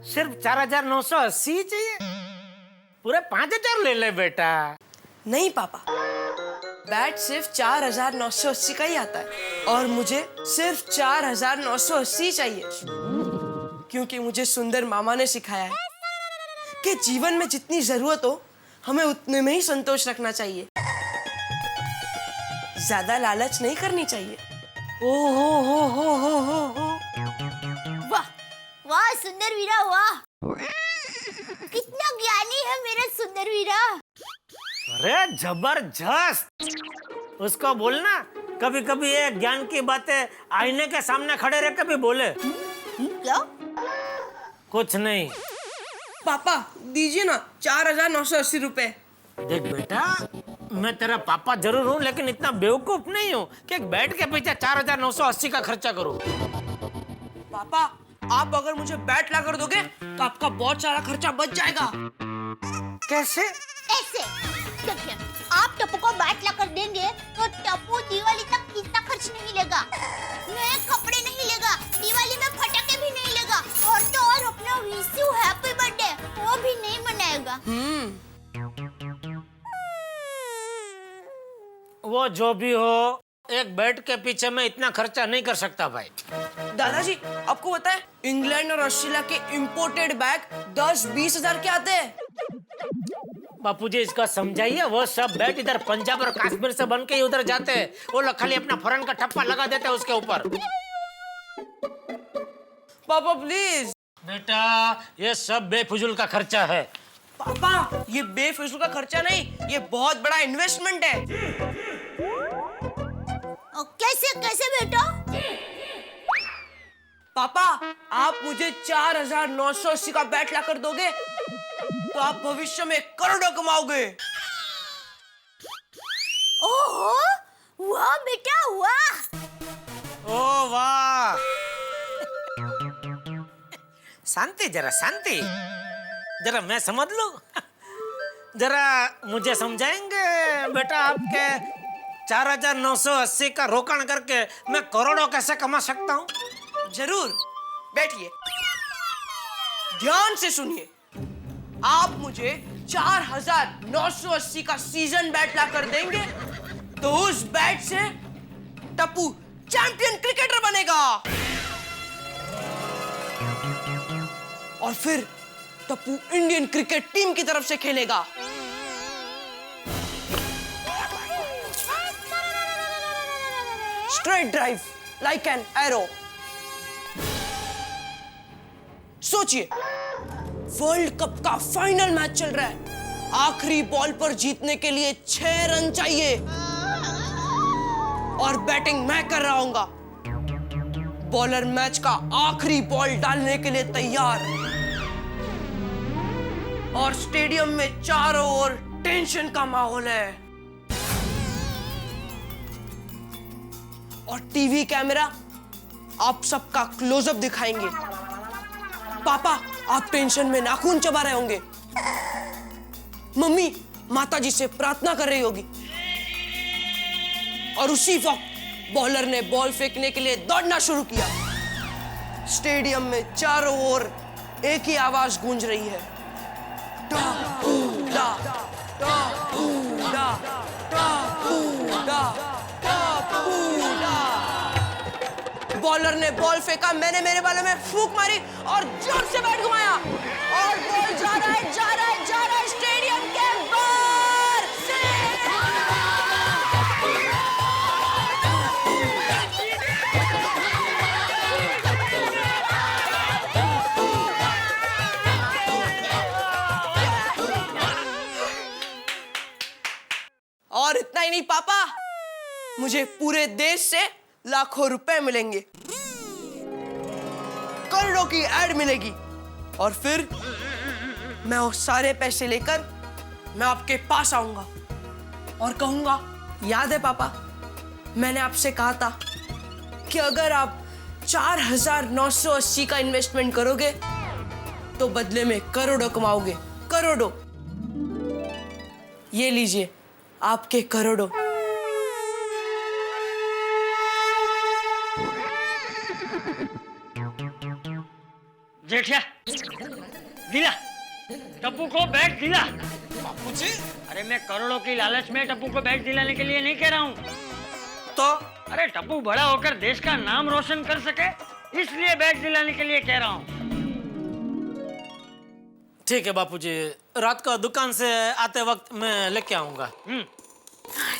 सिर्फ 4,980 चाहिए? पूरे 5,000 ले ले बेटा। नहीं पापा, बैट सिर्फ 4,980 का ही आता है और मुझे सिर्फ 4,980 चाहिए, क्योंकि मुझे सुंदर मामा ने सिखाया है कि जीवन में जितनी जरूरत हो हमें उतने में ही संतोष रखना चाहिए, ज्यादा लालच नहीं करनी चाहिए। ओ हो। वाह वाह सुंदर वीरा, वाह कितना ज्ञानी है मेरा सुंदर वीरा। अरे जबरदस्त। उसको बोलना कभी कभी ये ज्ञान की बातें आईने के सामने खड़े रह के भी बोले। क्या? कुछ नहीं। पापा दीजिए ना 4,980 रुपए। देख बेटा, मैं तेरा पापा जरूर हूँ, लेकिन इतना बेवकूफ नहीं हूँ कि एक बैट के पीछे 4,980 का खर्चा करूँ। पापा आप अगर मुझे बैट ला कर दोगे तो आपका बहुत सारा खर्चा बच जाएगा। कैसे? ऐसे देखिए, आप टप्पू को बैट ला कर देंगे तो टप्पू दिवाली तक इतना खर्च नहीं लेगा, नए कपड़े नहीं लेगा, दिवाली में पटाखे भी नहीं लेगा, और तो और अपना विशु हैप्पी बर्थडे वो भी नहीं मनाएगा। वो जो भी हो, एक बैट के पीछे मैं इतना खर्चा नहीं कर सकता भाई। दादाजी आपको पता है इंग्लैंड और ऑस्ट्रेलिया के इंपोर्टेड बैग 10-20 हजार के आते हैं। बापूजी इसका समझाइए, वो सब बैट इधर पंजाब और कश्मीर से बन के ही उधर जाते हैं। वो लोग खाली अपना फॉरेन का ठप्पा लगा देते हैं उसके ऊपर। पापा प्लीज। बेटा ये सब बेफिजूल का खर्चा है। पापा ये बेफिजूल का खर्चा नहीं, ये बहुत बड़ा इन्वेस्टमेंट है। कैसे कैसे बेटा? पापा आप मुझे 4,980 का बैट ला कर दोगे तो आप भविष्य में करोड़ों कमाओगे। ओहो वाह बेटा वाह। ओ वाह। शांति, जरा शांति, जरा मैं समझ लूं। जरा मुझे समझाएंगे बेटा, आपके 4,980 का रोकाण करके मैं करोड़ों कैसे कमा सकता हूँ? जरूर, बैठिए, ध्यान से सुनिए। आप मुझे 4,980 का सीजन बैट ला कर देंगे तो उस बैट से टप्पू चैंपियन क्रिकेटर बनेगा, और फिर टप्पू इंडियन क्रिकेट टीम की तरफ से खेलेगा। Straight drive like an arrow. सोचिए, वर्ल्ड कप का फाइनल मैच चल रहा है, आखिरी बॉल पर जीतने के लिए 6 रन चाहिए और बैटिंग मैं कर रहा हूंगा। बॉलर मैच का आखिरी बॉल डालने के लिए तैयार, और स्टेडियम में चारों ओर टेंशन का माहौल है, और टीवी कैमरा आप सबका क्लोजअप दिखाएंगे। पापा आप टेंशन में नाखून चबा रहे होंगे, मम्मी माताजी से प्रार्थना कर रही होगी, और उसी वक्त बॉलर ने बॉल फेंकने के लिए दौड़ना शुरू किया। स्टेडियम में चारों ओर एक ही आवाज गूंज रही है, टप्पू डा, टप्पू डा, टप्पू डा, टप्पू डा। बॉलर ने बॉल फेंका, मैंने मेरे बालों में फूंक मारी और जोर से बैट घुमाया, और बॉल जा रहा है, जा रहा है, जा रहा है स्टेडियम के बाहर से। और इतना ही नहीं पापा, मुझे पूरे देश से लाखों रुपए मिलेंगे, करोड़ों की एड मिलेगी, और फिर मैं वो सारे पैसे लेकर मैं आपके पास आऊंगा और कहूंगा, याद है पापा मैंने आपसे कहा था कि अगर आप 4,980 का इन्वेस्टमेंट करोगे तो बदले में करोड़ों कमाओगे, करोड़ों। ये लीजिए आपके करोड़ों। जेठिया दिला, टप्पू को बैट दिला। बापूजी अरे मैं करोड़ों की लालच में टप्पू को बैट दिलाने के लिए नहीं कह रहा हूँ। तो अरे टप्पू बड़ा होकर देश का नाम रोशन कर सके, इसलिए बैट दिलाने के लिए कह रहा हूँ। ठीक है बापूजी, रात को दुकान से आते वक्त मैं लेके आऊंगा।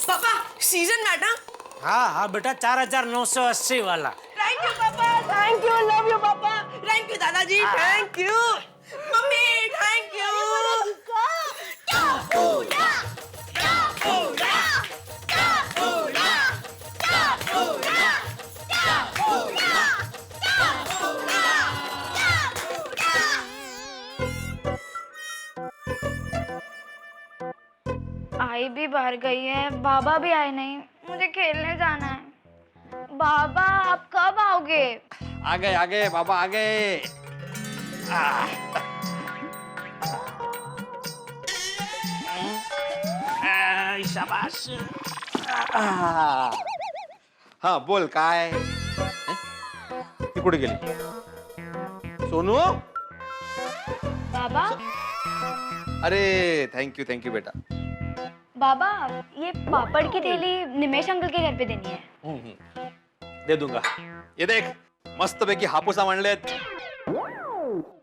पापा सीजन मैट ना। हाँ हाँ बेटा, 4980 वाला। Thank you papa, thank you, love you papa, thank you दादाजी, thank you mummy, thank you. आई भी बाहर गई है, बाबा भी आए नहीं, मुझे खेलने जाना है। बाबा आप कब आओगे? आ गए बाबा आ गए। शाबाश। हा बोल काय ती कुठे गेली? सोनू, बाबा अरे थँक यू बेटा। बाबा ये पापड़ की थैली निमेश अंकल के घर पे देनी है। दे दूंगा। ये देख मस्त पैकी हापूस आम आणलेत।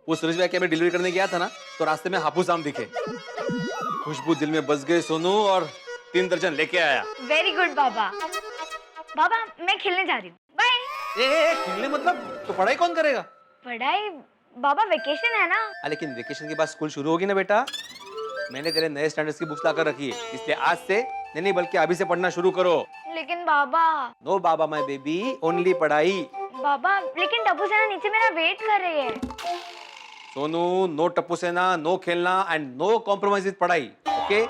वो सुरेश भाई के मैं डिलीवरी करने गया था ना, तो रास्ते में हापूस आम दिखे, खुशबू दिल में बस गई सोनू, और 3 दर्जन लेके आया। वेरी गुड बाबा। बाबा मैं खेलने जा रही हूँ, बाय। खेलने मतलब? तो पढ़ाई कौन करेगा? पढ़ाई बाबा, वेकेशन है ना। लेकिन वेकेशन के बाद स्कूल शुरू होगी ना बेटा। मैंने तेरे नए स्टैंडर्ड्स की बुक्स लाकर रखी है, इसलिए आज से नहीं बल्कि अभी से पढ़ना शुरू करो। लेकिन बाबा। नो बाबा माय बेबी, ओनली पढ़ाई। बाबा लेकिन टप्पू सेना नीचे मेरा वेट कर रही है। सोनू, नो टप्पू सेना, नो खेलना एंड नो कॉम्प्रोमाइज विद पढ़ाई, ओके?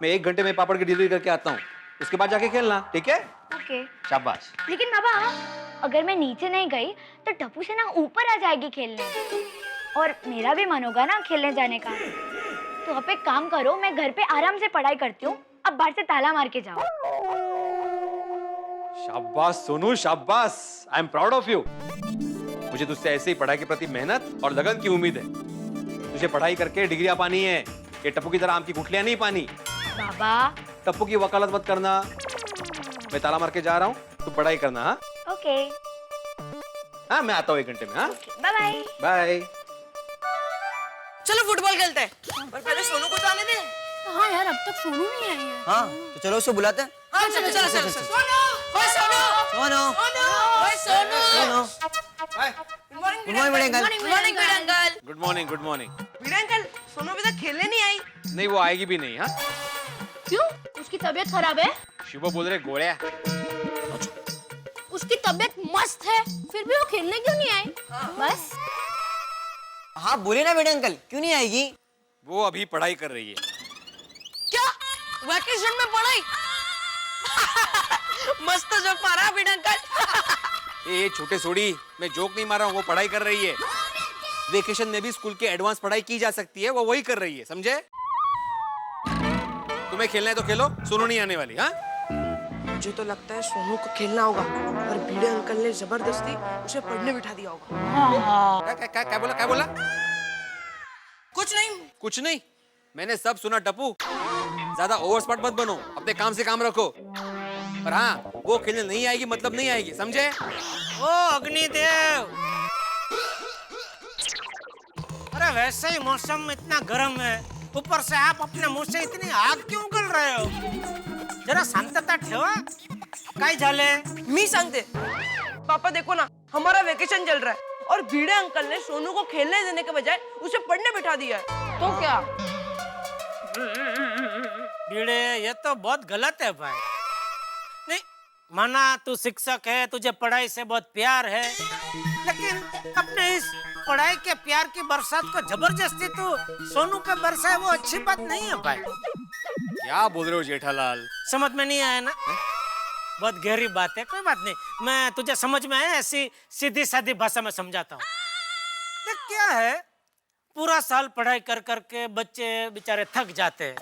मैं 1 घंटे में पापड़ की डिलीवरी करके आता हूँ, उसके बाद जाके खेलना, ठीक है? ओके। शाबाश। लेकिन बाबा अगर मैं नीचे नहीं गई तो टप्पू सेना ऊपर आ जाएगी खेलने, और मेरा भी मन होगा ना खेलने जाने का। तो आप एक काम करो, मैं घर पे आराम से पढ़ाई करती हूँ, अब बाहर से ताला मार के जाओ। शाबाश सोनू, शाबाश। I am proud of you. मुझे तुझसे ऐसे ही पढ़ाई के प्रति मेहनत और लगन की उम्मीद है। तुझे पढ़ाई करके डिग्रियां पानी है, ये टप्पू की तरह आम की गुठलियां नहीं पानी। बाबा टप्पू की वकालत मत करना। मैं ताला मार के जा रहा हूँ, तू पढ़ाई करना। हाँ ओके। हाँ, मैं आता हूँ 1 घंटे में। हाँ बाय बाय। बाय। चलो फुटबॉल खेलते हैं, पर पहले सोनू को तो आने दे। हाँ यार, अब तक सोनू नहीं आई है। हाँ तो चलो उसको बुलाते हैं। हाँ चलो चलो चलो। सोनू, ओए सोनू, सोनू, ओए Sonu. Sonu, good morning good morning uncle. Good morning uncle. Good morning, good morning. Veera uncle, Sonu अभी तक खेलने नहीं आई। नहीं, वो आएगी भी नहीं। हाँ क्यों? उसकी तबीयत खराब है? शुभ बोल रहे गोळ्या। उसकी तबीयत मस्त है, फिर भी वो खेलने क्यों नहीं आई? बस हाँ बोले ना बेटे अंकल, क्यों नहीं आएगी? वो अभी पढ़ाई कर रही है। क्या वैकेशन में पढ़ाई? मस्त जोक मारा वीरा अंकल। ये छोटे सोड़ी, मैं जोक नहीं मार रहा हूँ, वो पढ़ाई कर रही है। वेकेशन में भी स्कूल के एडवांस पढ़ाई की जा सकती है, वो वही कर रही है, समझे? तुम्हें खेलना है तो खेलो, सोनू नहीं आने वाली। हाँ मुझे तो लगता है सोनू को खेलना होगा, और भिड़े अंकल ने जबरदस्ती उसे पढ़ने बिठा दिया होगा। क्या बोला, क्या बोला? कुछ नहीं। कुछ नहीं, मैंने सब सुना टप्पू। ज्यादा ओवर स्मार्ट मत बनो, अपने काम से काम रखो। पर हाँ, वो खेलने नहीं आएगी मतलब नहीं आएगी, समझे? ओ अग्निदेव, अरे वैसे ही मौसम इतना गर्म है, ऊपर से आप अपने मुंह से इतनी आग क्यों उगल रहे हो? जरा शांतता ठेवा। काय झाले? मी सांगते। पापा देखो ना, हमारा वेकेशन चल रहा है और भिड़े अंकल ने सोनू को खेलने देने के बजाय उसे पढ़ने बिठा दिया है। तो क्या? भिड़े, ये तो बहुत गलत है भाई। नहीं माना तू शिक्षक है, तुझे पढ़ाई से बहुत प्यार है, लेकिन अपने इस पढ़ाई के प्यार की बरसात को जबरदस्ती तू सोनू पे बरसाए, वो अच्छी बात नहीं है भाई। क्या बोल रहे हो जेठालाल? समझ में नहीं आया ना? बहुत गहरी बात है, कोई बात नहीं, मैं तुझे समझ में आया ऐसी सीधी सादी भाषा में समझाता हूँ। देख क्या है, पूरा साल पढ़ाई कर करके बच्चे बेचारे थक जाते हैं,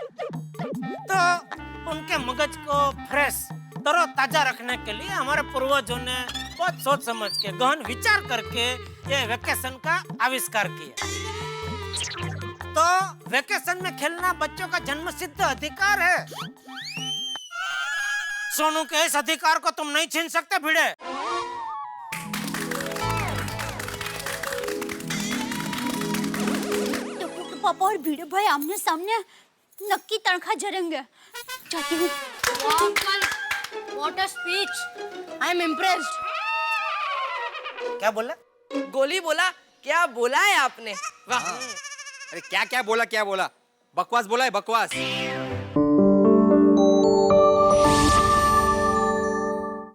तो उनके मगज को फ्रेश तरोताजा रखने के लिए हमारे पूर्वजों ने बहुत सोच समझ के गहन विचार करके ये वेकेशन का आविष्कार किया। तो वेकेशन में खेलना बच्चों का जन्मसिद्ध अधिकार है। सोनू के इस अधिकार को तुम नहीं छीन सकते भिड़े। टप्पू के पापा और भिड़े भाई आमने सामने नक्की तड़खा जरेंगे। जाती हूँ। Uncle, what a speech! I am impressed. क्या बोला? गोली बोला, क्या बोला है आपने? वाह! अरे क्या क्या बोला बकवास बोला है बकवास।